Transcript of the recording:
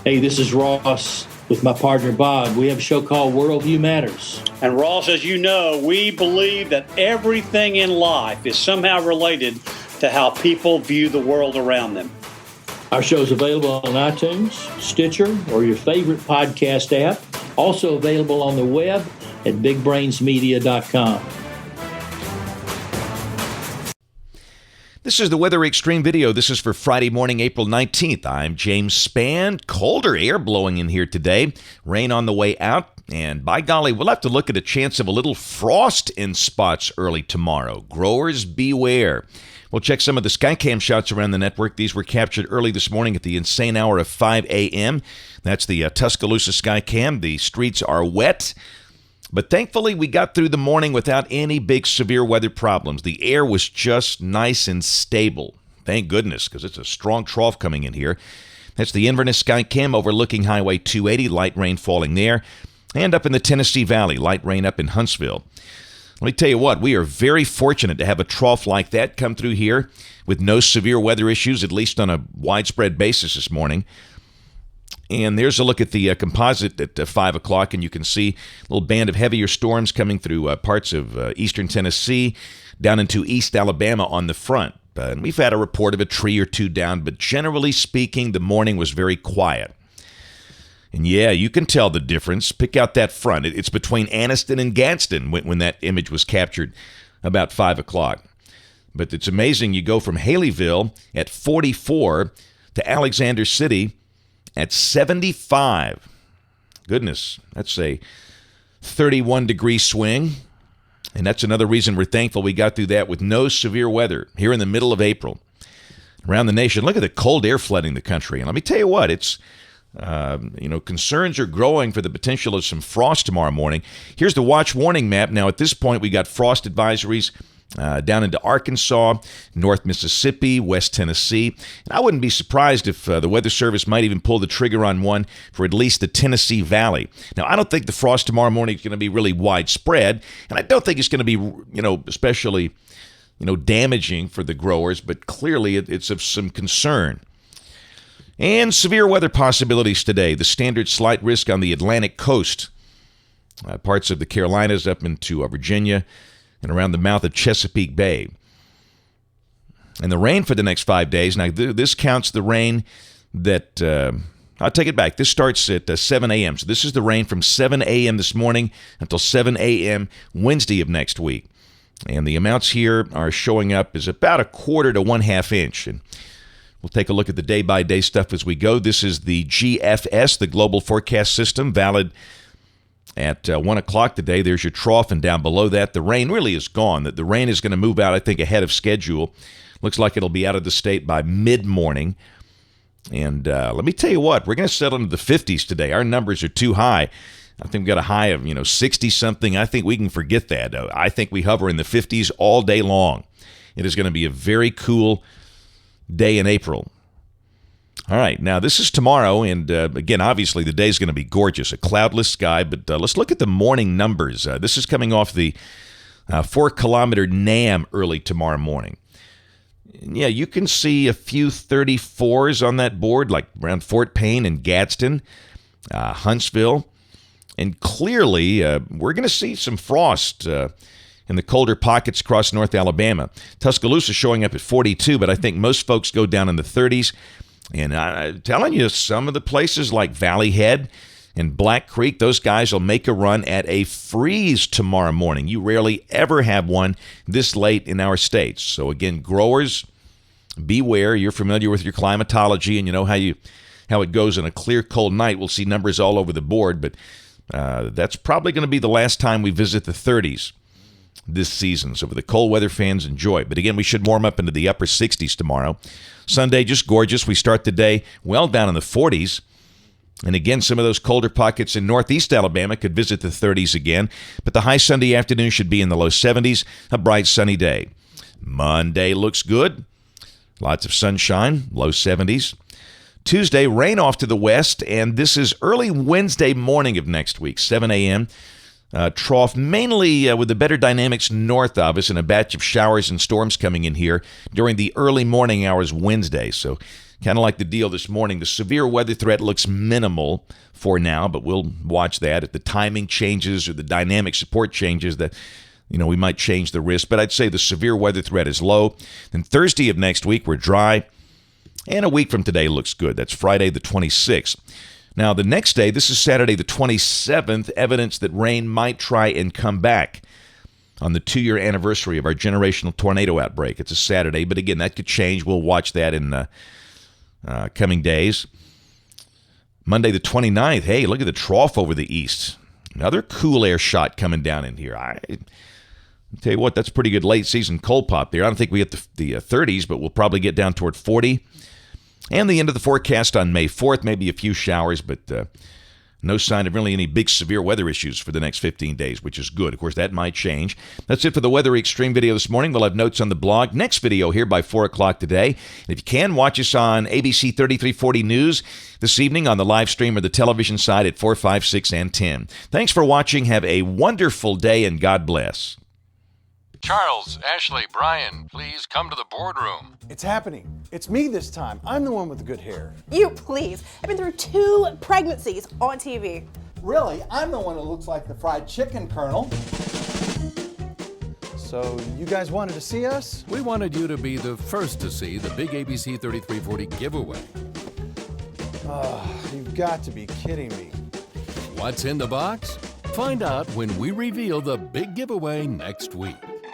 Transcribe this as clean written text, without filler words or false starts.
Hey, this is Ross with my partner Bob. We have a show called Worldview Matters. And Ross, as you know, we believe that everything in life is somehow related to how people view the world around them. Our show is available on iTunes, Stitcher, or your favorite podcast app. Also available on the web at bigbrainsmedia.com. This is the Weather Xtreme video. This is for Friday morning, April 19th. I'm James Spann. Colder air blowing in here today. Rain on the way out. And by golly, we'll have to look at a chance of a little frost in spots early tomorrow. Growers beware. We'll check some of the Skycam shots around the network. These were captured early this morning at the insane hour of 5 a.m. That's the Tuscaloosa Skycam. The streets are wet. But thankfully, we got through the morning without any big severe weather problems. The air was just nice and stable. Thank goodness, because it's a strong trough coming in here. That's the Inverness Skycam overlooking Highway 280, light rain falling there. And up in the Tennessee Valley, light rain up in Huntsville. Let me tell you what, we are very fortunate to have a trough like that come through here with no severe weather issues, at least on a widespread basis this morning. And there's a look at the composite at 5 o'clock, and you can see a little band of heavier storms coming through parts of eastern Tennessee, down into East Alabama on the front. And we've had a report of a tree or two down, but generally speaking, the morning was very quiet. And yeah, you can tell the difference. Pick out that front. It's between Anniston and Gadsden when that image was captured about 5 o'clock. But it's amazing. You go from Haleyville at 44 to Alexander City at 75. Goodness, that's a 31-degree swing. And that's another reason we're thankful we got through that with no severe weather here in the middle of April. Around the nation, look at the cold air flooding the country. And let me tell you what, it's, concerns are growing for the potential of some frost tomorrow morning. Here's the watch warning map. Now, at this point, we got frost advisories down into Arkansas, North Mississippi, West Tennessee. And I wouldn't be surprised if the Weather Service might even pull the trigger on one for at least the Tennessee Valley. Now, I don't think the frost tomorrow morning is going to be really widespread, and I don't think it's going to be, especially, damaging for the growers, but clearly it's of some concern. And severe weather possibilities today. The standard slight risk on the Atlantic coast, parts of the Carolinas up into Virginia, and around the mouth of Chesapeake Bay. And the rain for the next 5 days. Now, this counts the rain that, I'll take it back. This starts at 7 a.m. So this is the rain from 7 a.m. this morning until 7 a.m. Wednesday of next week. And the amounts here are showing up as about 1/4 to 1/2 inch. And we'll take a look at the day-by-day stuff as we go. This is the GFS, the Global Forecast System, valid at 1 o'clock today. There's your trough, and down below that, the rain really is gone. The rain is going to move out, I think, ahead of schedule. Looks like it'll be out of the state by mid-morning. And let me tell you what, we're going to settle into the 50s today. Our numbers are too high. I think we got a high of, 60-something. I think we can forget that. I think we hover in the 50s all day long. It is going to be a very cool day in April. All right, now this is tomorrow, and again, obviously the day is going to be gorgeous, a cloudless sky, but let's look at the morning numbers. This is coming off the 4-kilometer NAM early tomorrow morning. And yeah, you can see a few 34s on that board, like around Fort Payne and Gadsden, Huntsville, and clearly we're going to see some frost in the colder pockets across North Alabama. Tuscaloosa showing up at 42, but I think most folks go down in the 30s. And I'm telling you, some of the places like Valley Head and Black Creek, those guys will make a run at a freeze tomorrow morning. You rarely ever have one this late in our states. So again, growers, beware. You're familiar with your climatology, and you know how it goes in a clear, cold night. We'll see numbers all over the board, but that's probably going to be the last time we visit the 30s this season. So for the cold weather fans, enjoy. But again, we should warm up into the upper 60s tomorrow. Sunday, just gorgeous. We start the day well down in the 40s. And again, some of those colder pockets in northeast Alabama could visit the 30s again. But the high Sunday afternoon should be in the low 70s, a bright sunny day. Monday looks good. Lots of sunshine, low 70s. Tuesday, rain off to the west, and this is early Wednesday morning of next week, 7 a.m. Trough mainly with the better dynamics north of us and a batch of showers and storms coming in here during the early morning hours Wednesday. So Kind of like the deal this morning. The severe weather threat looks minimal for now, but we'll watch that. If the timing changes or the dynamic support changes, that we might change the risk. But I'd say the severe weather threat is low. Then Thursday of next week, we're dry. And a week from today looks good. That's Friday the 26th. Now, the next day, this is Saturday the 27th, evidence that rain might try and come back on the 2-year anniversary of our generational tornado outbreak. It's a Saturday, but again, that could change. We'll watch that in coming days. Monday the 29th, hey, look at the trough over the east. Another cool air shot coming down in here. I'll tell you what, that's pretty good late season cold pop there. I don't think we hit the 30s, but we'll probably get down toward 40. And the end of the forecast on May 4th, maybe a few showers, but no sign of really any big severe weather issues for the next 15 days, which is good. Of course, that might change. That's it for the Weather Extreme video this morning. We'll have notes on the blog. Next video here by 4 o'clock today. And if you can, watch us on ABC 3340 News this evening on the live stream or the television side at 4, 5, 6, and 10. Thanks for watching. Have a wonderful day, and God bless. Charles, Ashley, Brian, please come to the boardroom. It's happening. It's me this time. I'm the one with the good hair. You please. I've been through 2 pregnancies on TV. Really? I'm the one who looks like the fried chicken, Colonel. So you guys wanted to see us? We wanted you to be the first to see the big ABC 3340 giveaway. You've got to be kidding me. What's in the box? Find out when we reveal the big giveaway next week.